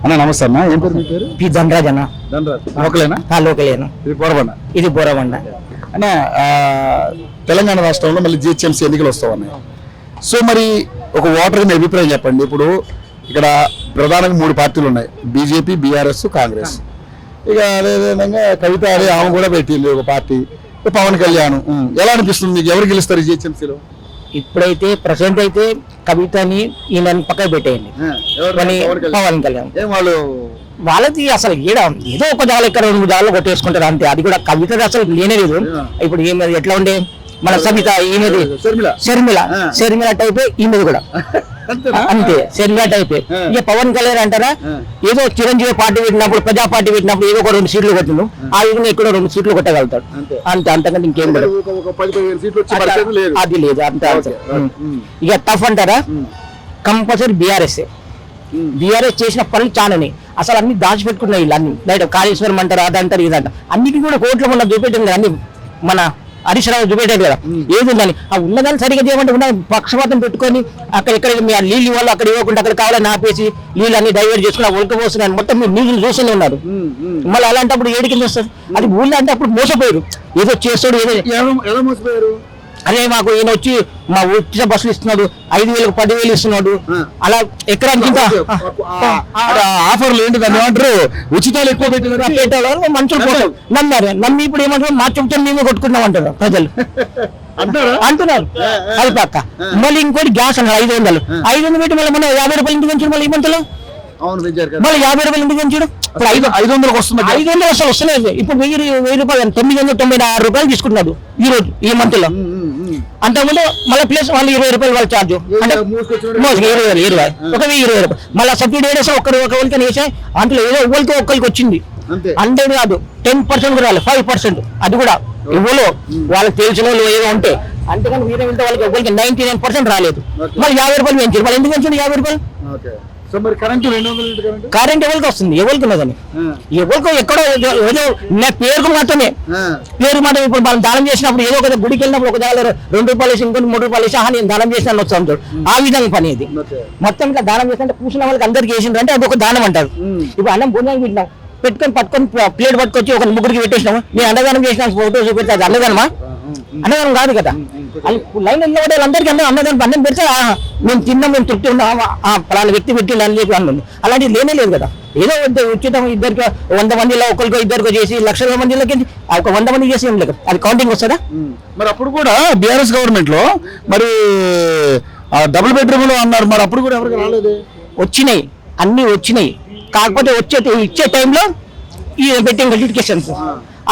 అన్న నమస్తే అన్న, ఏం పేరు మీ పేరు? పి ధనరాజ్ అన్న. లోకలేనా? లోకలేను. ఇది బోరబండ అన్న. తెలంగాణ రాష్ట్రంలో మళ్ళీ జిహెచ్ఎంసీ ఎన్నికలు వస్తా ఉన్నాయి. సో మరి ఒక ఓటర్ మీ అభిప్రాయం చెప్పండి. ఇప్పుడు ఇక్కడ ప్రధానంగా 3 పార్టీలు ఉన్నాయి, బీజేపీ, బీఆర్ఎస్, కాంగ్రెస్. ఇక అదేవిధంగా కవిత ఆమె కూడా పెట్టింది ఒక పార్టీ, పవన్ కళ్యాణ్. ఎలా అనిపిస్తుంది మీకు, ఎవరు గెలుస్తారు జిహెచ్ఎంసీలో? ఇప్పుడైతే ప్రెసెంట్ అయితే కవితని ఈయన పక్కన పెట్టేయండి, పవన్ కళ్యాణ్. వాళ్ళది అసలు ఏదో ఒక జాలు ఇక్కడ 2 జాలు కొట్టేసుకుంటారు అంతే. అది కూడా కవిత అసలు లేనే లేదు. ఇప్పుడు ఈమె ఎట్లా ఉండే మన సబిత, ఈమెది షర్మిల టైప్, ఈమెది కూడా అంతే షర్మిల టైప్. ఇక పవన్ కళ్యాణ్ అంటారా, ఏదో చిరంజీవి పార్టీ పెట్టినప్పుడు, ప్రజా పార్టీ పెట్టినప్పుడు ఏదో ఒక 2 సీట్లు కొట్టిను, ఆ విధంగా ఇక్కడ 2 సీట్లు కొట్టగలుగుతాడు అంతే. అంతకంటే ఇంకేం లేదు, అది లేదు అంతే. ఇక టఫ్ అంటారా, కంపల్సరీ బీఆర్ఎస్ చేసిన పనులు చాలానే. అసలు అన్ని దాచిపెట్టుకున్నాయి వీళ్ళు, అన్ని బయట కాళేశ్వరం అంటారు, అదంటారు, ఇదంటారు, అన్నిటికీ కూడా కోట్ల మొన్న చూపెట్టింది కదా అన్ని. మన హరీష్ రావు చూపెట్టారు కదా ఏది ఉందని. ఆ ఉన్నదాన్ని సరిగ్గా చేయమంటే ఉన్న పక్షపాతం పెట్టుకొని అక్కడ మీ నీళ్ళు వాళ్ళు అక్కడ ఇవ్వకుండా అక్కడ కావాలని ఆపేసి నీళ్ళు అన్ని డైవర్ట్ చేసుకుని ఉడకపోస్తున్నాయి మొత్తం. మీరు నీళ్ళు చూస్తూనే ఉన్నారు. మళ్ళీ అలాంటప్పుడు ఏడు కింద వస్తుంది. అది ఊళ్ళో అంటే అప్పుడు మోసపోయారు, ఏదో చేస్తాడు, ఎలా మోసపోయారు. అదే మాకు ఈయన వచ్చి మా ఉచిత బస్సులు ఇస్తున్నాడు, 5,000 10,000 ఇస్తున్నాడు, అలా ఎక్కడ ఆఫర్లు ఏంటి దాన్ని ఏమంటారు, ఉచితాలు ఎక్కువ పెట్టారు. మనుషులు నమ్మారు. నమ్మి ఇప్పుడు ఏమంటారు, మా చెప్తే మేమే కొట్టుకున్నాం అంటారు ప్రజలు అంటున్నారు. అది పక్క. మళ్ళీ ఇంకోటి గ్యాస్ అన్నారు 500 పెట్టి మళ్ళీ మన 50 రూపాయలు ఇంటికి పెంచాడు. మళ్ళీ ఈ మంత్లో మళ్ళీ 50 రూపాయలు ఇంటికి పెంచాడు. ఇప్పుడు 500 వస్తుంది, 500 అసలు వస్తలేదు. ఇప్పుడు 1000 రూపాయలు 996 రూపాయలు తీసుకుంటున్నాడు ఈ రోజు ఈ మంత్ లో. అంతకుముందు మళ్ళీ ప్లస్ వాళ్ళు 20 రూపాయలు వాళ్ళ ఛార్జ్, అంటే 20 ఒక 20 రూపాయలు. మళ్ళీ సబ్సిడీ వేసా ఒకరికి వేసా, అందులో ఏదో ఒక్కరికి వచ్చింది. అంటే కాదు 10% కూడా రాలేదు, 5%. అది కూడా ఇవ్వలో వాళ్ళకి తెలిసిన వాళ్ళు ఏదో ఉంటే. అంతేకాని వీరే వెళ్తే వాళ్ళకి ఒకరికి 99% రాలేదు. మళ్ళీ 50 రూపాయలు పెంచారు. మళ్ళీ ఎందుకు పెంచండి 50 రూపాయలు? కరెంట్ ఎవరికి వస్తుంది, ఎవరికి ఉన్నదని, ఎవరికో ఎక్కడో ఏదో పేరుకు మాత్రమే, పేరు మాత్రం. ఇప్పుడు మనం దానం చేసినప్పుడు ఏదో ఒక గుడికి వెళ్ళినప్పుడు ఒక దగ్గర 2 రూపాయలు వేసి ఇంకొన్ని 3 రూపాయలు వేసి నేను దానం చేసిన వస్తాను. ఆ విధంగా పని ఇది మొత్తం. ఇట్లా దానం చేసినట్టే కూర్చున్న వాళ్ళకి అందరికి వేసిండ్రు అంటే అది ఒక దానం అంటారు. ఇప్పుడు అన్నం భోజనం పెట్టినాం, పట్టుకొని ప్లేట్ పట్టుకొచ్చి ఒక 3 పెట్టేసినాము, నేను అన్నదానం చేసిన ఫోటో చూపెడితే అది అన్నదానమా? అన్నదానం కాదు కదా. లైన్ నిలబడే వాళ్ళందరికీ అన్నదానం అన్నం పెడితే మేము తిన్నాం, మేము తృప్తి ఉన్నాం, పలానా వ్యక్తి పెట్టిండు అని చెప్పి అన్నాను. అలాంటిది లేనే లేదు కదా. ఏదో ఉచితం ఇద్దరికి 100 మందిలో ఒకరికో ఇద్దరికో చేసి లక్షల మందిలోకి ఒక 100 మంది చేసి ఏం లేదు, అది కౌంటింగ్ వస్తుందా? మరి అప్పుడు కూడా బీఆర్ఎస్ గవర్నమెంట్ లో మరి డబుల్ బెడ్రూమ్ లో అన్నారు, మరి అప్పుడు కూడా ఎవరికి రాలేదు. వచ్చినాయి, అన్ని వచ్చినాయి. కాకపోతే ఇచ్చే టైంలో ఈ పెట్టిన నోటిఫికేషన్స్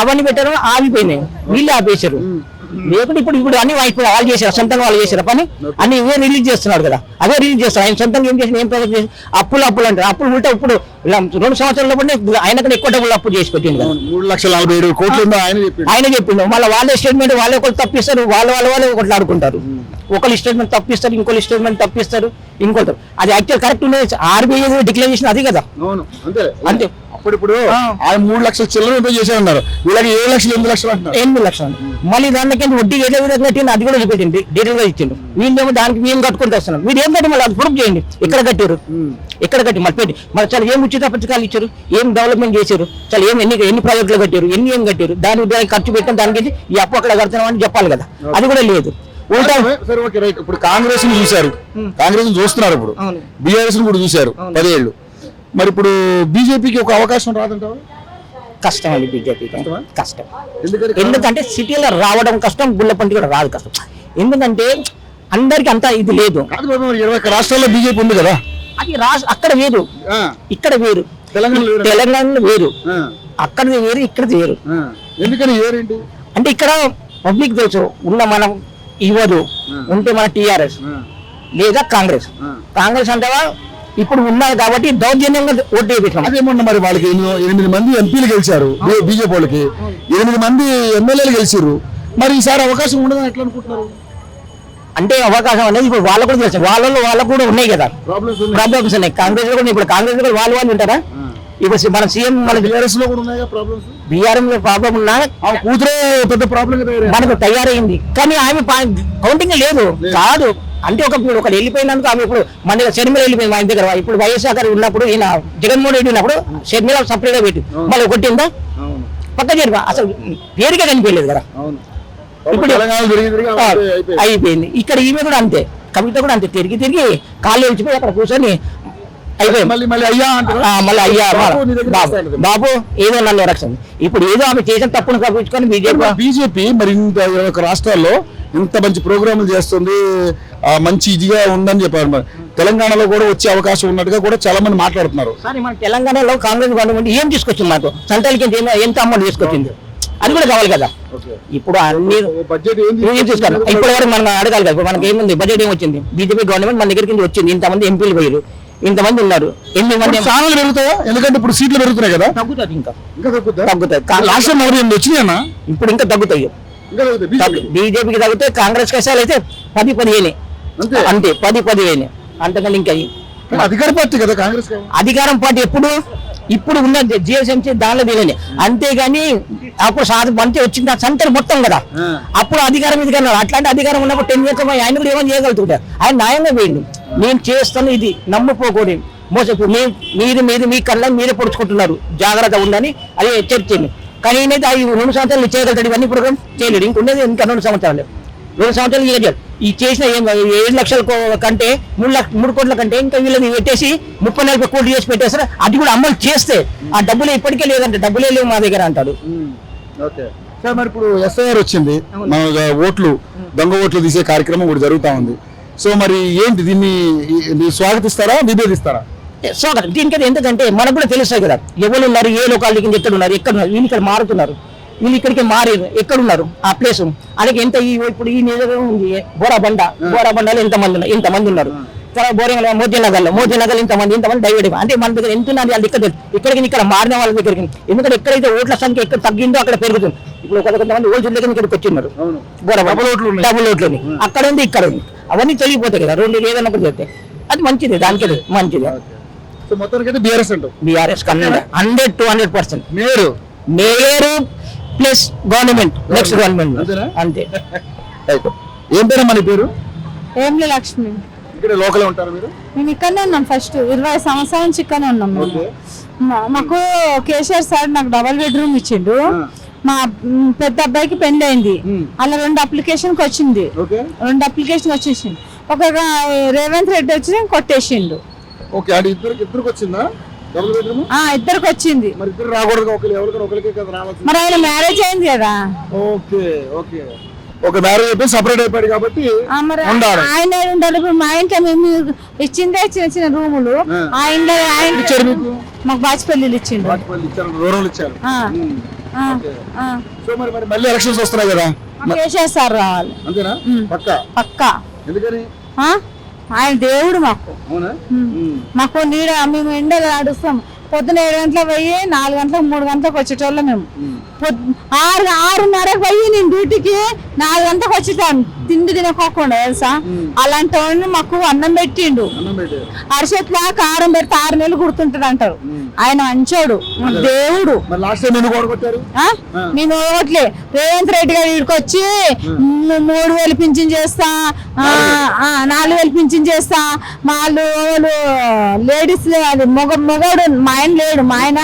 అవన్నీ పెట్టారు, ఆగిపోయినాయి. వీళ్ళే ఆపేశారు. లేకుంటే ఇప్పుడు అన్ని వాళ్ళు చేశారు, సొంతంగా వాళ్ళు చేశారు పని. అన్ని ఇవే రిలీజ్ చేస్తున్నాడు కదా, అదే రిలీజ్ చేస్తారు. ఆయన సొంతంగా ఏం చేసిన, ఏం ప్రాజెక్ట్ చేసి అప్పులు అంటారు. అప్పులు ఉంటే ఇప్పుడు 2 సంవత్సరాల పడి ఆయన కన్నా ఎక్కువ డబ్బులు అప్పు చేసి పెట్టింది కదా, 3,47,000 కోట్లు ఆయన చెప్పిండు. మళ్ళీ వాళ్ళే స్టేట్మెంట్ వాళ్ళే ఒకళ్ళు తప్పిస్తారు, వాళ్ళే ఒకళ్ళు ఆడుకుంటారు. ఒకళ్ళు స్టేట్మెంట్ తప్పిస్తారు, ఇంకోళ్ళు స్టేట్మెంట్ తప్పిస్తారు, ఇంకోటి. అది యాక్చువల్ కరెక్ట్ ఉండేది. ఆర్బీఐ డిక్లేర్ చేసిన అది కదా అంతే. ఇప్పుడు 3 లక్షల చిల్లర చేసేవారు, వీళ్ళకి 7 లక్షలు 8 లక్షలు అంటున్నారు. 8 లక్షలు. మళ్ళీ దానికి వడ్డీ ఏ విధంగా కట్టింది అది కూడా చూపెట్టింది, డీటెయిల్ గా ఇచ్చిండు. వీళ్ళేమో దానికి మేము కట్టుకుంటూ వస్తున్నాం. మీరు ఏం కట్టి మళ్ళీ అది ప్రూఫ్ చేయండి, ఎక్కడ కట్టారు, ఎక్కడ కట్టి మళ్ళీ పెట్టి మళ్ళీ చాలా ఏం ఉచిత పథకాలు ఇచ్చారు, ఏం డెవలప్మెంట్ చేశారు, చాలా ఎన్ని ప్రాజెక్టులు కట్టారు, ఏం కట్టారు, దానికి ఖర్చు పెట్టాం, దానికి ఈ అప్పు అక్కడ కడుతున్నాం అని చెప్పాలి కదా. అది కూడా లేదు. ఇప్పుడు కాంగ్రెస్ ని చూశారు, కాంగ్రెస్ చూస్తున్నారు, ఇప్పుడు బీఆర్ఎస్ కూడా చూశారు 10 ఏళ్ళు. మరి ఇప్పుడు బీజేపీకి ఒక అవకాశం రాదంటావా? కష్టం అండి బీజేపీకి, కష్టం. ఎందుకంటే సిటీలో రావడం కష్టం, గుళ్ళపంటి కూడా రాదు కష్టం. ఎందుకంటే అందరికి అంతా ఇది లేదు. 21 రాష్ట్రాల్లో బీజేపీ ఉంది కదా, అది అక్కడ వేరు, ఇక్కడ వేరు. తెలంగాణలో వేరు, అక్కడది వేరు, ఇక్కడది వేరు. ఎందుకని వేరేంటి అంటే ఇక్కడ పబ్లిక్ తెలుసు, ఉన్న మనం ఇవ్వదు ఉంటే మన టీఆర్ఎస్ లేదా కాంగ్రెస్ అంటావా ఇప్పుడు ఉన్నారు కాబట్టి దౌర్జన్యంగా ఓటు వేయించాం. అదేమన్నా మరి వాళ్ళకి 8 మంది ఎంపీలు గెలిచారు, బీజేపీ వాళ్ళకి 8 మంది ఎమ్మెల్యేలు గెలిచారు. మరి ఈసారి అవకాశం ఉండదని ఎట్లా అనుకుంటున్నారు? అంటే అవకాశం అనేది ఇప్పుడు వాళ్ళకు కూడా తెలుసు, వాళ్ళకు కూడా ఉన్నాయి కదా ప్రాబ్లమ్స్ ఉన్నాయి. కాంగ్రెస్ లో కూడా ఇప్పుడు కాంగ్రెస్ లో వాళ్ళు ఉంటారా? ఇప్పుడు మన సీఎం మన బీఆర్ఎస్ లో కూడా ఉన్నాయి ప్రాబ్లమ్స్. బీఆర్ఎం లో ప్రాబ్లం ఉన్నా కూతురే పెద్ద ప్రాబ్లం మనకు తయారైంది, కానీ ఆమె కౌంటింగ్ లేదు. కాదు అంటే ఒకటి వెళ్ళిపోయినందుకు ఆమె ఇప్పుడు మన దగ్గర షర్మిల వెళ్ళిపోయింది మా ఇంటి దగ్గర. ఇప్పుడు వైఎస్ఆర్ గారు ఉన్నప్పుడు ఈయన జగన్మోహన్ రెడ్డి ఉన్నప్పుడు షర్మిల సపరేట్గా పెట్టి మళ్ళీ కొట్టిందా పక్క జరిపి అసలు పేరుగా కనిపించలేదు కదా. ఇప్పుడు అయిపోయింది. ఇక్కడ ఈమె కూడా అంతే, కవిత కూడా అంతే, తిరిగి తిరిగి కాళ్ళు వెళ్ళిపోయి అక్కడ కూర్చొని అయిపోయింది. మళ్ళీ అయ్యా బాబు ఏదో నన్ను రక్షణ. ఇప్పుడు ఏదో ఆమె చేసిన తప్పును కప్పించుకొని బీజేపీ మరి ఇంత రాష్ట్రాల్లో ఇంత మంచి ప్రోగ్రాములు చేస్తుంది, మంచి ఇదిగా ఉందని చెప్పారు. మరి తెలంగాణలో కూడా వచ్చే అవకాశం ఉన్నట్టుగా కూడా చాలా మంది మాట్లాడుతున్నారు. కానీ మన తెలంగాణలో కాంగ్రెస్ గవర్నమెంట్ ఏం తీసుకొచ్చింది మాకు? సెంట్రల్ కింద ఎంత అమౌంట్ తీసుకొచ్చింది అది కూడా కావాలి కదా. ఇప్పుడు అన్ని తీసుకున్నారు. ఇప్పుడు వరకు మనం అడగాలి కదా. ఇప్పుడు మనకి ఏముంది బడ్జెట్ ఏమొచ్చింది? బీజేపీ గవర్నమెంట్ మన దగ్గరికి వచ్చింది, ఇంతమంది ఎంపీలు పోయారు, ఇంతమంది ఉన్నారు, 8 మంది స్థానాలు పెరుగుతాయా? ఎందుకంటే ఇప్పుడు సీట్లు పెరుగుతున్నాయి కదా. తగ్గుతుంది, ఇంకా తగ్గుతాయి. లాస్ట్ టైం వచ్చినాయన్నా, ఇప్పుడు ఇంకా తగ్గుతాయి. బీజేపీకి తగ్గుతాయి, కాంగ్రెస్ కష్టాలు అయితే 10-15 అంతే, 10-15 అంతకంటే ఇంకా. అధికార పార్టీ కదా కాంగ్రెస్. అధికారం పార్టీ ఇప్పుడు ఉన్న జిఎస్ఎంసీ దానిలో దిగని, అంతేగాని అప్పుడు మంచి వచ్చింది సెంటర్ మొత్తం కదా. అప్పుడు అధికారం ఇది కన్నా అట్లాంటి అధికారం ఉన్నప్పుడు 10 years ఆయన కూడా ఏమైనా చేయగలుగుతుంటారు. ఆయన న్యాయంగా వేయండి, నేను చేస్తాను ఇది నమ్ముకోకూడదు, మోసపు మీరు మీ కళ్ళ మీరే పొడుచుకుంటున్నారు, జాగ్రత్త ఉందని అది హెచ్చరించింది. కానీ ఈయనైతే 2 సంవత్సరాలు చేయగలుగుతాడు, ఇవన్నీ ప్రోగ్రామ్ చేయలేడు. ఇంకొండేది ఇంకా 2 సంవత్సరాలు 2 సంవత్సరాలు చేయగలడు. ఈ చేసిన 7 లక్షల కంటే 3 కోట్ల కంటే ఇంకా వీళ్ళని పెట్టేసి 30-40 కోట్లు చేసి పెట్టేస్తారు. అది కూడా అమలు చేస్తే ఆ డబ్బులు ఇప్పటికే లేదంటే డబ్బులే లేవు మా దగ్గర అంటాడు. మరి ఇప్పుడు ఎస్ఐఆర్ వచ్చింది, మన ఓట్లు దొంగ ఓట్లు తీసే కార్యక్రమం కూడా జరుగుతా ఉంది. సో మరి ఏంటి, దీన్ని స్వాగతిస్తారా విభేదిస్తారా? స్వాగతం. దీనికైతే ఎందుకంటే మనకు కూడా తెలుస్తాయి కదా ఎవరు ఉన్నారు, ఏ లోకాలకి ఎక్కడ ఉన్నారు, వీళ్ళు ఇక్కడ మారుతున్నారు, వీళ్ళు ఇక్కడికి మారారు, ఎక్కడున్నారు ఆ ప్లేస్ అలాగే ఎంత. ఇప్పుడు ఈ నిజంగా ఉంది బోరాబండలో ఇంతమంది ఉన్నారు. తర్వాత బోరింగ్ మోదీనగర్ ఇంతమంది డైవర్ట్. అంటే మన దగ్గర ఎంత ఉన్నది అది ఇక్కడ మారిన వాళ్ళ దగ్గరికి. ఎందుకంటే ఎక్కడైతే ఓట్ల సంఖ్య ఎక్కడ తగ్గిందో అక్కడ పెరుగుతుంది. ఇప్పుడు కొంతమంది ఓట్ల దగ్గర ఇక్కడికి వచ్చిన్నారు, డబుల్ ఓట్లని అక్కడ ఉంది ఇక్కడ ఉంది, అవన్నీ తొలగిపోతాయి కదా. 2 ఏదైనా ఒకటి చెప్తే అది మంచిది, దానికి మంచిది. BRS 100-200% mayor plus government, next government అంతే. ఏం పేరు మన పేరు? ఏంలే లక్ష్మి. ఇక్కడ లోకల్ ఉంటారు మీరు? మేము ఇక్కడనే ఉన్నాం, ఫస్ట్ 20 సంవత్సరాల నుంచి ఇక్కడనే ఉన్నాం. మాకు కేసీఆర్ సార్ నాకు డబుల్ బెడ్రూమ్ ఇచ్చిండు. మా పెద్ద అబ్బాయికి పెళ్లి అయింది, అలా 2 అప్లికేషన్ వచ్చింది, 2 అప్లికేషన్ వచ్చేసింది. ఒక రేవంత్ రెడ్డి వచ్చి కొట్టేసిండు. ఇద్దరికి వచ్చిందా? ఇద్దరికి వచ్చింది. మరి ఆయన మ్యారేజ్ అయింది కదా. ఒక మ్యారేజ్ అయిపోయి సపరేట్ అయిపోయాడు కాబట్టి ఆయన ఉండాలి. ఇప్పుడు మా ఇంట్లో మేము ఇచ్చిందే చిన్న రూములు, ఆ ఇంట్లో మాకు బాచిపల్లిలు ఇచ్చిండు. మళ్ళీ ఎలక్షన్స్ వస్తున్నాయి కదా, కేసీఆర్ రావాలి పక్కా. ఆయన దేవుడు మాకు నీడ. మేము ఎండలు నడుస్తాం, పొద్దున 7 గంటలకు పోయి 4 గంటలకు 3 గంటలకు వచ్చేటోళ్ళం. మేము 6:30కు పోయి నేను డ్యూటీకి 4 గంటలకు వచ్చేటాను, తిండి తినకోకుండా తెలుసా. అలాంటి వాడిని మాకు అన్నం పెట్టిండు, అరిచేట్లా కారం పెడితే 6 నెలలు గుర్తుంటాడు అంటారు. ఆయన మంచోడు, దేవుడు. మేము ఓట్లే రేవంత్ రెడ్డి గారు వీడికి వచ్చి 3,000 పింఛన్ చేస్తా, 4,000 పింఛన్ చేస్తా. వాళ్ళు లేడీస్ మొగోడు మా ఆయన లేడు, మా ఆయన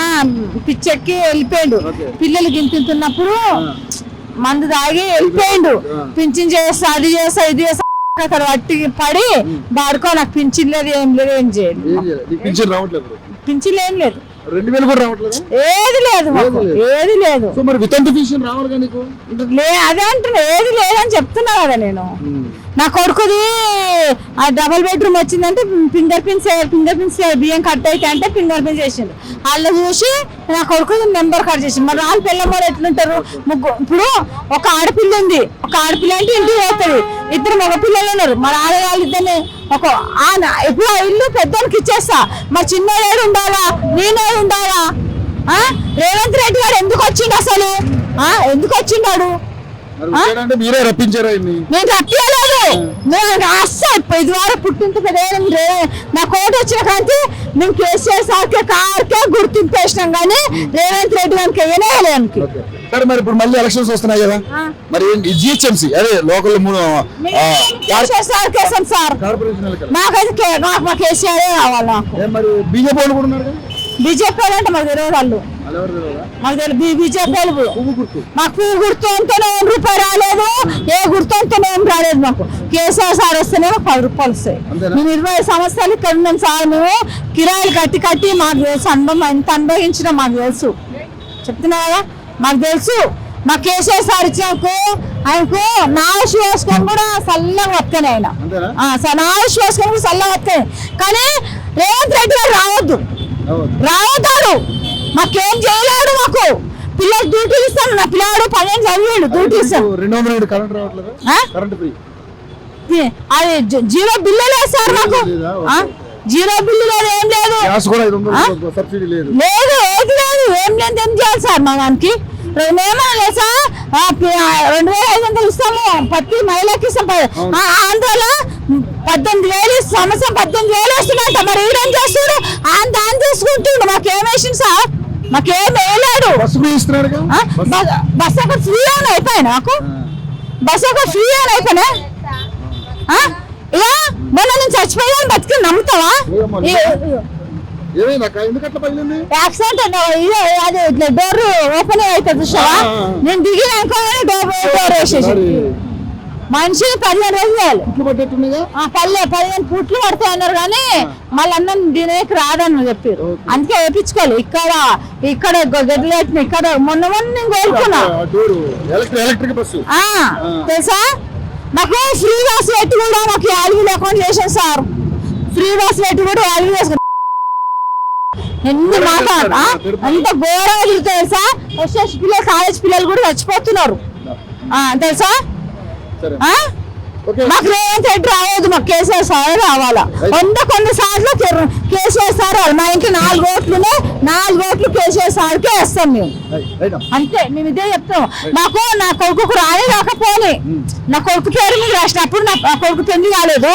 పిచ్చెక్కి వెళ్ళిపోయాడు. పిల్లలు గింతున్నప్పుడు మందు తాగి వెళ్ళిపోయిండు. పింఛన్ చేస్తా, అది చేస్తా, ఇది చేస్తా, అక్కడ వట్టి పడి బాడుకో. నాకు పింఛన్ లేదు, ఏం లేదు, ఏం చేయండి. పింఛన్ ఏం లేదు, 2000 కూడా రావట్లేదు, ఏది లేదు, ఏది లేదు. అదే అంటున్నా, ఏది లేదని చెప్తున్నా కదా నేను. నా కొడుకుది ఆ డబుల్ బెడ్రూమ్ వచ్చిందంటే ఫింగర్ ప్రింట్స్ బియ్యం కట్ అయితే అంటే ఫింగర్ ప్రింట్స్ చేసిండు. వాళ్ళు చూసి నా కొడుకు నెంబర్ కట్ చేసిండు. మరి వాళ్ళు పిల్లమ్మలు ఎట్లుంటారు? ఇప్పుడు ఒక ఆడపిల్ల ఉంది, ఒక ఆడపిల్ల అంటే ఇంటికి పోతుంది, 2 మగ పిల్లలు ఉన్నారు. మరి ఆడవాళ్ళు ఇద్దరిని ఇప్పుడు ఆ ఇల్లు పెద్దోళ్ళకి ఇచ్చేస్తా, మరి చిన్నోడు ఉండాలా, నేనోడు ఉండాలా? రేవంత్ రెడ్డి గారు ఎందుకు వచ్చిండు అసలు? ఎందుకు వచ్చిండాడు? అంటే మీరే రప్పించారా ఇన్ని? నేను రప్పియలేదు, నేను అస్సలు ఇది వరకు పుట్టింటి నా కోట వచ్చిన కాంతి మేము కేసీఆర్ సార్కే కార్కే గుర్తింపు వేసినాం కానీ రేవంత్ రెడ్డి గారికి వేయలేనికి. సరే మరి ఇప్పుడు మళ్ళీ ఎలక్షన్స్ వస్తున్నాయి కదా, మరి జిహెచ్ఎంసీ అదే లోకల్ కేసీఆర్ సార్ కేసాం సార్, మాకైతే మా కేసీఆర్ కావాలి. నాకు మరి బీజేపీ వాళ్ళు కూడా ఉన్నారు కదా, బీజేపీ వాళ్ళు అంటే మాకు తెలియదు వాళ్ళు, మాకు తెలియదు బీజేపీ వాళ్ళు. మాకు పువ్వు గుర్తు అంతేనే ₹1 రాలేదు, ఏ గుర్తు అంతేనే ఏం రాలేదు. మాకు కేసీఆర్ సార్ వస్తేనే మాకు ₹10 వస్తాయి. మేము 20 సంవత్సరాలు ఇక్కడ ఉన్నాం సార్, మేము కిరాయిలు కట్టి కట్టి మాకు తెలుసు ఎంత అనుభవించినా మాకు తెలుసు. చెప్తున్నా కదా మాకు తెలుసు. మా కేసీఆర్ సార్ ఇచ్చినాకు ఆయనకు నా వేసుకొని కూడా చల్లగా వస్తాను ఆయన, నా వేసుకొని కూడా చల్లగా వస్తాయి. కానీ రేవంత్ రెడ్డి గారు రావద్దాడు, మాకేం చేయలేడు. మాకు పిల్లలు డ్యూటీలు ఇస్తాను, నా పిల్లాడు 12 చదివాడు డ్యూటీ ఇస్తాను. అది జీరో బిల్లు లేదు సార్ మాకు, జీరో బిల్లు లేదు, ఏం లేదు లేదు, ఏది లేదు, ఏం లేదు. ఏం చేయాలి సార్ మా దానికి? ఏమన్నా లేదు సార్, 2500 ఇస్తాము ప్రతి మహిళకి ఇస్తాం. ఆంధ్రలో 18,000 సంవత్సరం 18,000 వస్తుందంట. మరి ఈడేం చేస్తుడు? దాన్ని తీసుకుంటుండు. మాకేమేసింది సార్? మాకేం వేయలేడు. బస్ ఒక ఫ్రీ అని అయిపోయాయి, నాకు బస్ ఒక ఫ్రీ అని అయిపోయినా. ఇక మొన్న నేను చచ్చిపోయాను బతికి నమ్ముతావా? యాక్సిడెంట్ అది డోర్ ఓపెన్ అవుతుంది చూసావా, నేను దిగినాక డోర్ వేసేసి మనిషిని 15 రోజులు చేయాలి. 15 పూట్లు పడతాయి అన్నారు కానీ మళ్ళీ అన్నం దీనికి రాదని చెప్పారు, అందుకే వేయించుకోవాలి. ఇక్కడ గడ్డలేట్ ఇక్కడ మొన్న నేను కోరుకున్నా తెలుసా. మాకు ఫ్రీ బస్ పెట్టి కూడా మాకు 5,000 అకౌంట్ చేశాను సార్, ఫ్రీ బస్ పెట్టి కూడా 5,000 వేసుకున్నాను. ఎన్ని మాట్లాడు అంత ఘోరంగా తిరుగుతాయి సార్. ఎస్ఎస్ పిల్లలు కాలేజ్ పిల్లలు కూడా చచ్చిపోతున్నారు తెలుసా. మాకు రేవంత్ రెడ్డి రావద్దు, మాకు కేసీఆర్ సార్ రావాలా. 100 సార్లు కేసీఆర్ సార్ రావాలి. మా ఇంట్లో 4 ఓట్లునే, 4 ఓట్లు కేసీఆర్ సార్కే వేస్తాం మేము, అంతే. మేము ఇదే చెప్తాం. మాకు నా కొడుకు రాకపోని నా కొడుకు పేరు మీద రాసినప్పుడు నా కొడుకు పెళ్లి కాలేదు.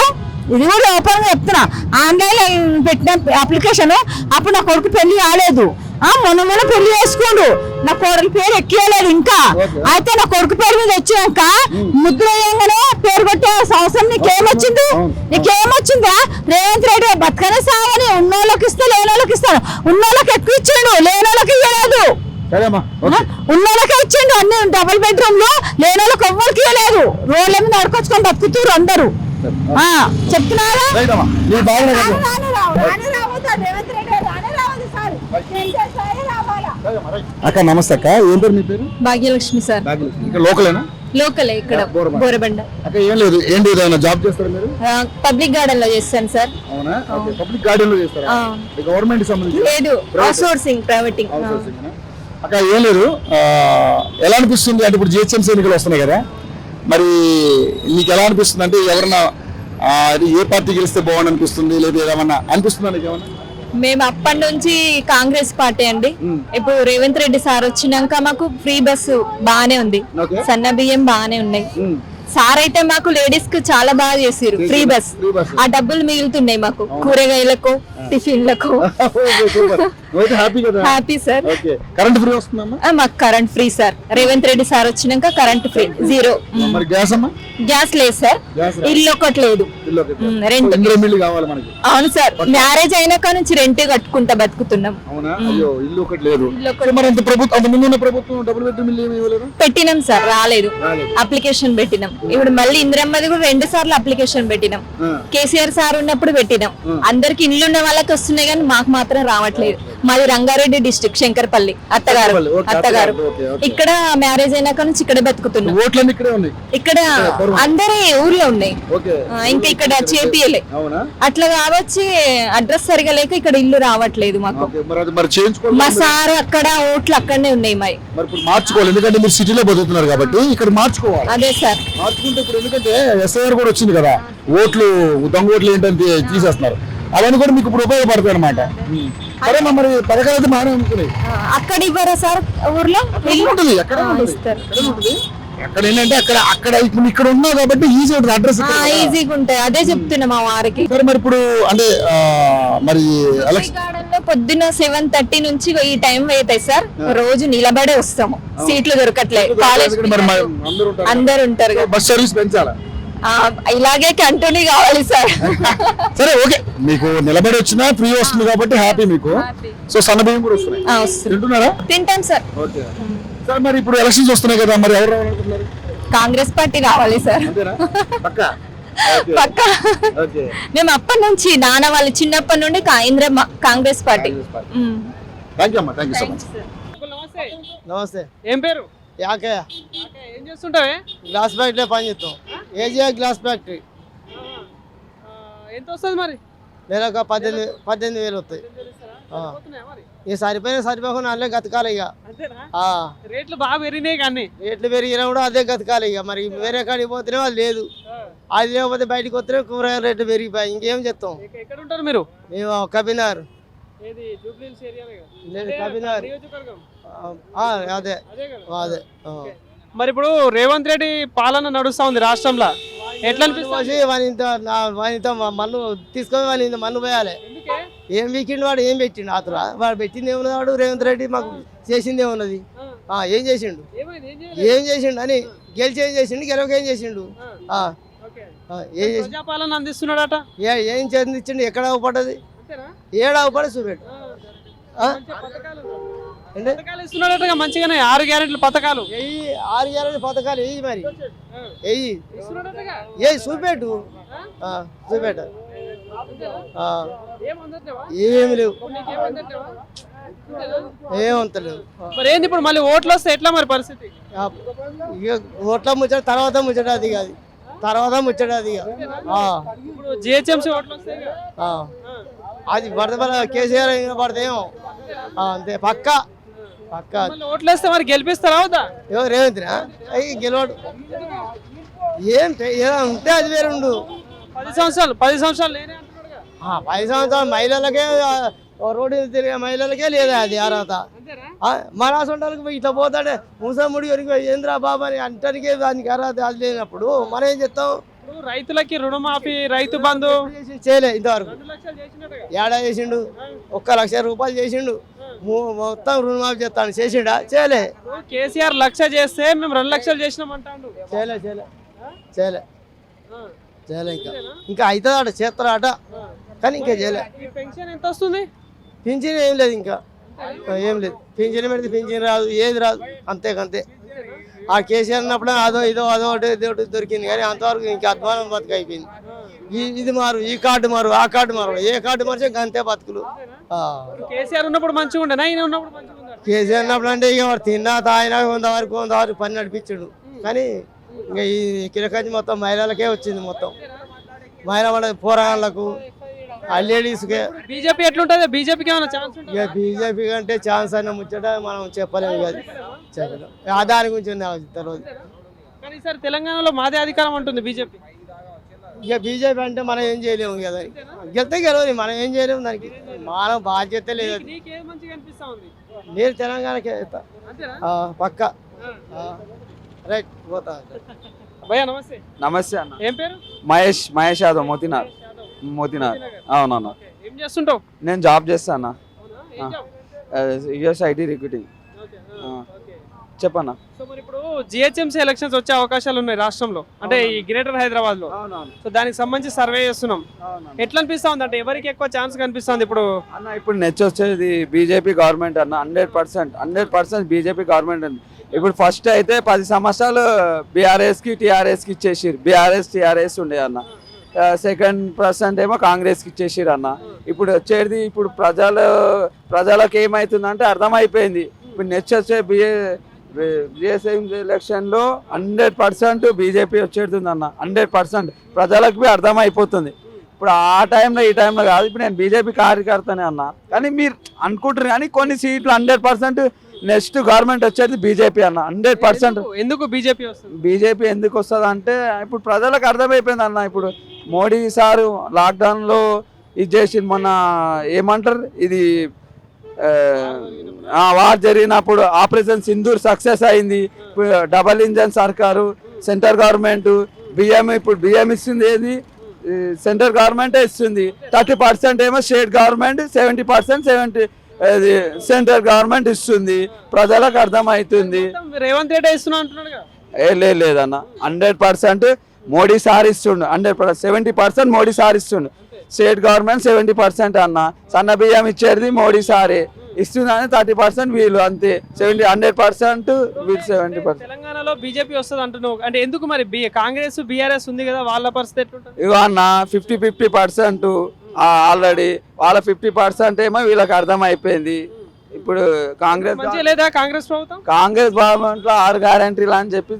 ఇది కూడా ఓపెన్ గా చెప్తున్నా, ఆన్లైన్ లో పెట్టిన అప్లికేషన్ అప్పుడు నా కొడుకు పెళ్లి కాలేదు. మొన్న పెళ్లి చేసుకోండు, నా కోడలి పేరు ఎక్కియలేదు ఇంకా. అయితే నా కొడుకు పేరు మీద వచ్చినాక ముద్ర వేయంగానే పేరు కొట్టే అవసరం నీకేమొచ్చిందా? రేవంత్ రెడ్డి బతకనే సావని ఉన్నోళ్ళకి ఇస్తే లేనోళ్ళకి ఇస్తాను. ఉన్నోళ్ళకి ఎక్కువ ఇచ్చిండు, లేనోళ్ళకి ఇవ్వలేదు. ఉన్నోళ్ళకే ఇచ్చిండు అన్ని డబుల్ బెడ్రూమ్ లో, లేనోళ్ళకి ఎవ్వరికి ఇవ్వలేదు. రోడ్ల మీద అడుకొచ్చుకొని బతుకుతారు అందరూ. చెప్తున్నారా? అక్క నమస్తే అక్క, ఏం పేరు మీ పేరు? భాగ్యలక్ష్మి సార్. లోకలేనా? లోకలే, ఇక్కడ బోరబండ. అక్క ఏం లేదు, ఏంటి ఏదైనా జాబ్ చేస్తారా మీరు? పబ్లిక్ గార్డెన్ లో చేస్తాను సార్. అవునా? పబ్లిక్ గార్డెన్ లో చేస్తారా? గవర్నమెంట్ సంబంధించి లేదు, అవుట్సోర్సింగ్, ప్రైవేటింగ్. అక్క ఏం లేదు, ఎలా అనిపిస్తుంది అంటే ఇప్పుడు జిహెచ్ఎంసీ ఎన్నికలు వస్తున్నాయి కదా, మరి నీకు ఎలా అనిపిస్తుంది? అంటే ఎవరన్నా ఏ పార్టీ గెలిస్తే బాగుంది అనిపిస్తుంది, లేదా ఏమన్నా అనిపిస్తుందా నీకు ఏమన్నా? మేము అప్పటి నుంచి కాంగ్రెస్ పార్టీ అండి. ఇప్పుడు రేవంత్ రెడ్డి సార్ వచ్చినాక మాకు ఫ్రీ బస్సు బాగానే ఉంది, సన్న బియ్యం బాగానే ఉన్నాయి. సార్ అయితే మాకు లేడీస్ కు చాలా బాగా చేసారు ఫ్రీ బస్. ఆ డబ్బులు మిగులుతున్నాయి మాకు కూరగాయలకు, టిఫిన్లకు. Happy sir. కరెంట్ ఫ్రీ వస్తుందమ్మా? మాకు current free sir. Revanth Reddy sir వచ్చినాక కరెంట్ ఫ్రీ, 0. గ్యాస్ లేదు సార్, ఇల్లు ఒకటి లేదు, రెంట్. అవును సార్, మ్యారేజ్ అయినాక నుంచి రెంట్ కట్టుకుంటా బతుకుతున్నాం. పెట్టినాం సార్, రాలేదు. అప్లికేషన్ పెట్టినాం. ఇప్పుడు మళ్ళీ ఇందిరమ్మది కూడా 2 సార్లు అప్లికేషన్ పెట్టినాం. కేసీఆర్ సార్ ఉన్నప్పుడు పెట్టినాం. అందరికి ఇల్లు ఉన్న వాళ్ళకి వస్తున్నాయి కానీ మాకు మాత్రం రావట్లేదు. మాది రంగారెడ్డి డిస్ట్రిక్ట్, శంకర్పల్లి. అత్తగారు ఇక్కడ మ్యారేజ్ అయినాక నుంచి ఇక్కడే బతుకుతున్నాం. ఇక్కడ అందరి ఊర్లో ఉన్నాయి, ఇంకా ఇక్కడ చేపియలే. అట్లా కావచ్చి అడ్రస్ సరిగా లేక ఇక్కడ ఇల్లు రావట్లేదు మాకు. మా సార్ అక్కడ ఓట్లు అక్కడనే ఉన్నాయి. మార్చుకోవాలి, ఎందుకంటే మీరు సిటీలో బతుకుతున్నారు కాబట్టి ఇక్కడ మార్చుకోవాలి. అదే సార్, మార్చుకుంటే ఇప్పుడు ఎందుకంటే ఎస్ఐఆర్ కూడా వచ్చింది కదా, ఓట్లు దొంగ ఓట్లు ఏంటంటే తీసేస్తున్నారు. అవన్నీ కూడా మీకు ఇప్పుడు ఉపయోగపడతాయి అనమాట. సరే మరి పథకాలు అయితే బాగానే ఉంటుంది. అక్కడ ఇవ్వరా సార్ ఊర్లో? అక్కడ ఏంటంటే అక్కడ ఇప్పుడు ఇక్కడ ఉన్నావు కాబట్టి ఈజీ ఉంటుంది అడ్రస్. ఈజీగా ఉంటాయి, అదే చెప్తున్నా మా వారికి. సరే మరి ఇప్పుడు అంటే మరి ఎలక్షన్ గార్డెన్ లో పొద్దున్న 7:30 నుంచి ఈ టైం అవుతాయి సార్. రోజు నిలబడే వస్తాము, సీట్లు దొరకట్లేదు. కాలేజ్ మరి అందరు ఉంటారు కదా. బస్ సర్వీస్ పెంచాలా? ఇలాగే కంటిన్యూ కావాలి సార్. సరే ఓకే, మీకు నిలబడి వచ్చినా ఫ్రీ వస్తుంది కాబట్టి హ్యాపీ మీకు. సో సన్న బియ్యం కూడా వస్తున్నాయి, తింటున్నారా? తింటాం సార్. ఓకే సార్, మరి ఇప్పుడు ఎలక్షన్స్ వస్తున్నాయి కదా, మరి ఎవరు రావాలనుకుంటున్నారు? కాంగ్రెస్ పార్టీ రావాలి సార్. పక్కా? పక్కా. మేము అప్పటి నుంచి నాన్న వాళ్ళు చిన్నప్పటి నుండి కాంగ్రెస్ పార్టీ. థ్యాంక్ యూ అమ్మా, థ్యాంక్ యూ సో మచ్. నమస్తే. ఏం పేరు? యాకయ్య. ఏం చేస్తుంటావే? గ్లాస్ ఫ్యాక్టరీ పని చేస్తాం. ఏజియా గ్లాస్ ఫ్యాక్టరీ. ఎంత వస్తుంది మరి? నెలకు 18,000 వస్తాయి. ఇక సరిపోకుండా అల్లే గతకాలి. ఇక రేట్లు బాగా పెరిగినాయి కానీ రేట్లు పెరిగినా కూడా అదే గతకాలి. ఇక మరి వేరే కాడికి పోతేనే అది లేదు, అది లేకపోతే బయటకు వస్తేనే కూరగాయల రేట్లు పెరిగిపోయాయి. ఇంకేం చెప్తాం. ఎక్కడ ఉంటారు మీరు? మేము కబీనార్. లేదు కబీనార్, అదే అదే. మరి ఇప్పుడు రేవంత్ రెడ్డి పాలన నడుస్తా ఉంది రాష్ట్రంలో, ఎట్లా అనిపిస్తుంది? వానితో మన్ను తీసుకొని వాని మన్ను పోయాలి. ఏం వీకిండు వాడు, ఏం పెట్టిండు ఆతురా? వాడు పెట్టింది ఏమున్నది? వాడు రేవంత్ రెడ్డి మాకు చేసింది ఏమున్నది? ఏం చేసిండు? ఏం చేసిండు అని గెలిచి ఏం చేసిండు? గెలవక ఏం చేసిండు? ఏం చేసి ప్రజాపాలన అందిస్తున్నాడట. ఏం చేసిండు? ఎక్కడ అవపడ్డది? ఏడా అవపడే చూపెట్టు. ఇస్తున్నాడట మంచిగానే 6 గ్యారెంటీల పథకాలు. 6 గ్యారెంటీ పథకాలు వెయ్యి, మరి వెయ్యి చూపెట్టు. చూపెట్టు. ఏమి లేవు, ఏమంతలేవు. మరి ఏంది ఇప్పుడు మళ్ళీ ఓట్లు వస్తే ఎట్లా మరి పరిస్థితి? ఇక ఓట్ల ముచ్చట తర్వాత ముచ్చట, అది కాదు తర్వాత ముచ్చట. అది ఇప్పుడు జిహెచ్ఎంసీ ఓట్లు వస్తాయి, అది పడితే కేసీఆర్ పడతాయేమో అంతే. పక్క పక్క ఓట్లు వేస్తే మరి గెలిపిస్తారా? ఎవరు రేవంత్నా? అయ్యి గెలవాడు. ఏం ఉంటే అది వేరే ఉండు. 10 సంవత్సరాలు 10 సంవత్సరాలు 10 సంవత్సరాలు మహిళలకే, రోడ్డు తిరిగే మహిళలకే లేదా అది అర్హత. మన సొంటాలకు ఇట్లా పోతాడే ముసముడి ఏంద్రా బాబా అని అంటానికే దానికి అర్హత అది లేనప్పుడు మనం ఏం చేస్తాం? రైతులకి రుణమాఫీ, రైతు బంధు చేయలే ఇంతవరకు. ఏడా చేసిండు? 1,00,000 రూపాయలు చేసిండు. మొత్తం రుణమాఫీ చేస్తాను, చేసిండా? చేయలే. కేసీఆర్ 1,00,000 చేస్తే మేము 2 లక్షలు చేసినామంటాడు. చేయలే చేయలే చేయలే చేయలే. ఇంకా అవుతుందట, చేస్తారట, కానీ ఇంకా చేయలే. పెన్షన్ ఎంత వస్తుంది? పింఛన్ ఏం లేదు, ఇంకా ఏం లేదు. పింఛన్ పెడితే పింఛన్ రాదు, ఏది రాదు, అంతేకంతే. ఆ కేసీఆర్ ఉన్నప్పుడు అదో ఇదో దొరికింది, కానీ అంతవరకు ఇంకా అధ్వానం బతుకు అయిపోయింది. ఇది మారు, ఈ కార్డు మారు, ఆ కార్డు మారు, ఏ కార్డు మార్చే అంతే బతుకులు. కేసీఆర్ ఉన్నప్పుడు మంచిగా ఉండే, కేసీఆర్ ఉన్నప్పుడు అంటే ఇక తిన్నా తాగినా కొంతవరకు పని నడిపించాడు. కానీ ఇంకా ఈ కిరకంచి మొత్తం మహిళలకే వచ్చింది. మొత్తం మహిళ పోరాళ్ళకు, లేడీస్కే. బీజేపీ ఎట్లుంటుంది? బీజేపీకి ఏమైనా ఛాన్స్? ఇక బీజేపీ కంటే ఛాన్స్ అయినా ముచ్చట మనం చెప్పలేము కదా, చెప్పలేము. దాని గురించి తెలియదు. కానీ ఈసారి తెలంగాణలో మాదే అధికారం అంటుంది బీజేపీ. ఇక బీజేపీ అంటే మనం ఏం చేయలేము కదా, గెలితే గెలవని మనం ఏం చేయలేము. దానికి మనం బాధ్యత లేదు. నేను తెలంగాణకే పక్క. రైట్, పోతా. భయ్యా నమస్తే. నమస్తే అన్న. ఏం పేరు? మహేష్ యాదవ్, మోతినార్. అవునన్నా. ఏం చేస్తుంటావు? నేను జాబ్ చేస్తా అన్న, యుఎస్ ఐటీ రిక్రూటింగ్. చెప్పన్నా. సో మరి ఇప్పుడు జిహెచ్ఎంసీ ఎలక్షన్స్ వచ్చే అవకాశాలు ఉన్నాయి రాష్ట్రంలో, అంటే ఈ గ్రేటర్ హైదరాబాద్ లో. సో దానికి సంబంధించి సర్వే చేస్తున్నాం. ఎట్లా అనిపిస్తా ఉంది? అంటే ఎవరికి ఎక్కువ ఛాన్స్ కనిపిస్తుంది ఇప్పుడు? అన్న ఇప్పుడు నెక్స్ట్ వచ్చేది బీజేపీ గవర్నమెంట్ అన్న. 100% బీజేపీ గవర్నమెంట్ అండి. ఇప్పుడు ఫస్ట్ అయితే 10 సంవత్సరాలు బీఆర్ఎస్కి టీఆర్ఎస్కి ఇచ్చేసారు. టీఆర్ఎస్ ఉండే అన్న. సెకండ్ పర్సెంట్ ఏమో కాంగ్రెస్కి ఇచ్చేసారు అన్న. ఇప్పుడు వచ్చేది ఇప్పుడు ప్రజలకు ఏమవుతుందంటే అర్థమైపోయింది. ఇప్పుడు నెక్స్ట్ వచ్చే బిఎస్ఎం ఎలక్షన్లో 100% బీజేపీ వచ్చేస్తుంది అన్న. 100% ప్రజలకు అర్థమైపోతుంది. ఇప్పుడు ఆ టైంలో ఈ టైంలో కాదు. ఇప్పుడు నేను బీజేపీ కార్యకర్తనే అన్న. కానీ మీరు అనుకుంటారు, కానీ కొన్ని సీట్లు 100% నెక్స్ట్ గవర్నమెంట్ వచ్చేది బీజేపీ అన్న. 100%. ఎందుకు బీజేపీ వస్తుంది? బీజేపీ ఎందుకు వస్తుంది అంటే ఇప్పుడు ప్రజలకు అర్థమైపోయింది అన్న. ఇప్పుడు మోడీ సారు లాక్డౌన్లో ఇది చేసి మొన్న ఏమంటారు, ఇది వార్ జరిగినప్పుడు ఆపరేషన్ సింధూర్ సక్సెస్ అయింది. డబల్ ఇంజన్ సర్కారు, సెంట్రల్ గవర్నమెంట్ బియ్యం, ఇప్పుడు బియ్యం ఇస్తుంది ఏది సెంట్రల్ గవర్నమెంటే ఇస్తుంది. 30% ఏమో స్టేట్ గవర్నమెంట్, 70% సెంట్రల్ గవర్నమెంట్ ఇస్తుంది. ప్రజలకు అర్థమవుతుంది. రేవంత్ రెడ్డి ఇస్తున్నా అంటున్నాడు కదా. లేదన్న 100% మోడీ సార్ ఇస్తుండు. 100% 70% మోడీ సార్ ఇస్తుండు. స్టేట్ గవర్నమెంట్ 70% అన్న. సన్న బియ్యం ఇచ్చేది మోడీ సారే ఇస్తుందని 30% వీళ్ళు, అంతే. 100% వీళ్ళు 70%. తెలంగాణలో బీజేపీ వస్తుంది అంటున్నావు అంటే ఎందుకు మరి? కాంగ్రెస్ బీఆర్ఎస్ ఉంది కదా, వాళ్ళ పరిస్థితి ఎట్లుంటుంది? ఇగో అన్న 50% ఆల్రెడీ వాళ్ళ 50% ఏమో వీళ్ళకి అర్థమైపోయింది. ఇప్పుడు కాంగ్రెస్ మంచిగా లేదా కాంగ్రెస్ ప్రభుత్వం? కాంగ్రెస్ గవర్నమెంట్ లో 6 గ్యారంటీలు అని చెప్పి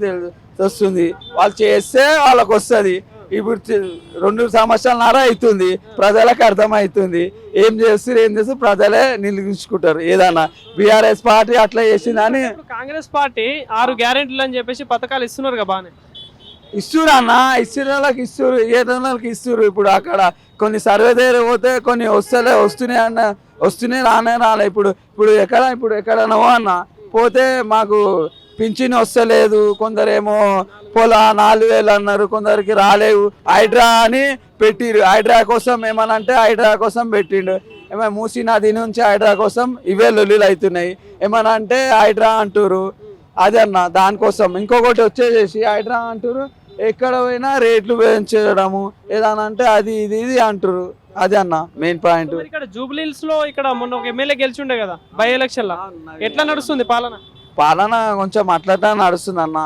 వస్తుంది. వాళ్ళు చేస్తే వాళ్ళకి వస్తుంది. ఇప్పుడు 2 సంవత్సరాలన్నర అవుతుంది. ప్రజలకు అర్థమవుతుంది ఏం చేస్తారు ప్రజలే నిలిగించుకుంటారు. ఏదన్నా బీఆర్ఎస్ పార్టీ అట్లా చేసిందని. కాంగ్రెస్ పార్టీ 6 గ్యారెంటీలు అని చెప్పేసి పథకాలు ఇస్తున్నారు కదా, బాగానే ఇస్తురు అన్న. ఇస్తున్న వాళ్ళకి ఇస్తురు, ఏ వాళ్ళకి ఇస్తురు. ఇప్పుడు అక్కడ కొన్ని సర్వే దగ్గర పోతే కొన్ని వస్తున్నాయి రాలే. ఇప్పుడు ఎక్కడనో అన్న పోతే మాకు పింఛన్ వస్తలేదు. కొందరేమో 4,000 అన్నారు, కొందరికి రాలేవు. హైడ్రా అని పెట్టిరు. హైడ్రా కోసం ఏమనంటే హైడ్రా కోసం పెట్టిండు. ఏమో మూసీ నది నుంచి హైడ్రా కోసం ఇవే లొల్లులు అవుతున్నాయి. ఏమన్నా అంటే హైడ్రా అంటారు. అదే అన్న దానికోసం. ఇంకొకటి వచ్చేసి హైడ్రా అంటారు, ఎక్కడ పోయినా రేట్లు పెంచడము ఏదన్నా అంటే అది ఇది అంటారు. అదే అన్న మెయిన్ పాయింట్. ఇక్కడ జూబ్లీహిల్స్ లో ఇక్కడ మొన్న ఒక ఎమ్మెల్యే గెలిచిండే కదా బై ఎలక్షన్ లో, ఎట్లా నడుస్తుంది పాలన? కొంచెం అట్లా నడుస్తుంది అన్న.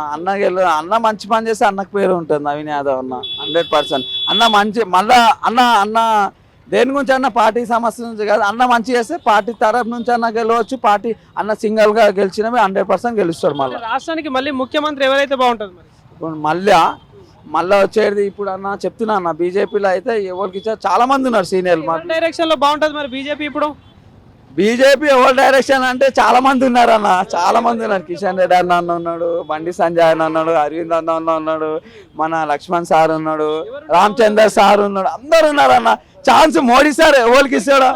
అన్న మంచి పని చేస్తే అన్నకు పేరు ఉంటుంది. నవీన్ యాదవ్ అన్న 100%. అన్న మంచి మళ్ళా అన్న దేని గురించి అన్న పార్టీ సమస్య నుంచి కాదు. అన్న మంచి చేస్తే పార్టీ తరఫు నుంచి అన్న గెలవచ్చు. పార్టీ అన్న సింగల్ గా గెలిచినవి 100% గెలుస్తాడు. మళ్ళీ రాష్ట్రానికి మళ్ళీ ముఖ్యమంత్రి ఎవరైతే బాగుంటుంది మరి? మళ్ళా వచ్చేది ఇప్పుడు అన్న చెప్తున్నా అన్న, బీజేపీలో అయితే ఎవరికి ఇచ్చారు చాలా మంది ఉన్నారు సీనియర్లు. డైరెక్షన్ లో బాగుంటుంది మరి బీజేపీ? ఇప్పుడు బీజేపీ ఎవరి డైరెక్షన్ అంటే చాలా మంది ఉన్నారు అన్న, చాలా మంది ఉన్నారు. కిషన్ రెడ్డి అన్న ఉన్నాడు, బండి సంజయ్ అన్న ఉన్నాడు, అరవింద్ అన్న ఉన్నాడు, మన లక్ష్మణ్ సార్ ఉన్నాడు, రామచంద్ర సార్ ఉన్నాడు, అందరు ఉన్నారు అన్న. ఛాన్స్ మోడీ సార్ ఎవరికి ఇస్తాడో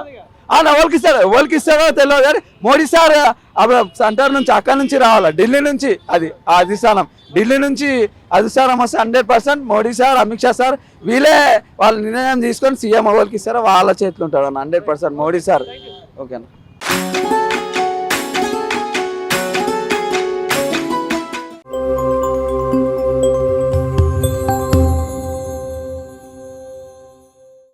ఎవరికి ఇస్తాడో తెలియదు కానీ మోడీ సార్ అప్పుడు సెంటర్ నుంచి అక్కడి నుంచి రావాలి, ఢిల్లీ నుంచి అది అధిష్టానం, ఢిల్లీ నుంచి అధిష్టానం వస్తే 100% మోడీ సార్, అమిత్ షా సార్ వీళ్ళే వాళ్ళ నిర్ణయం తీసుకొని సీఎం ఎవరికి ఇస్తారో వాళ్ళ చేతులు ఉంటాడు అన్న. 100% మోడీ సార్. ఓకేనా.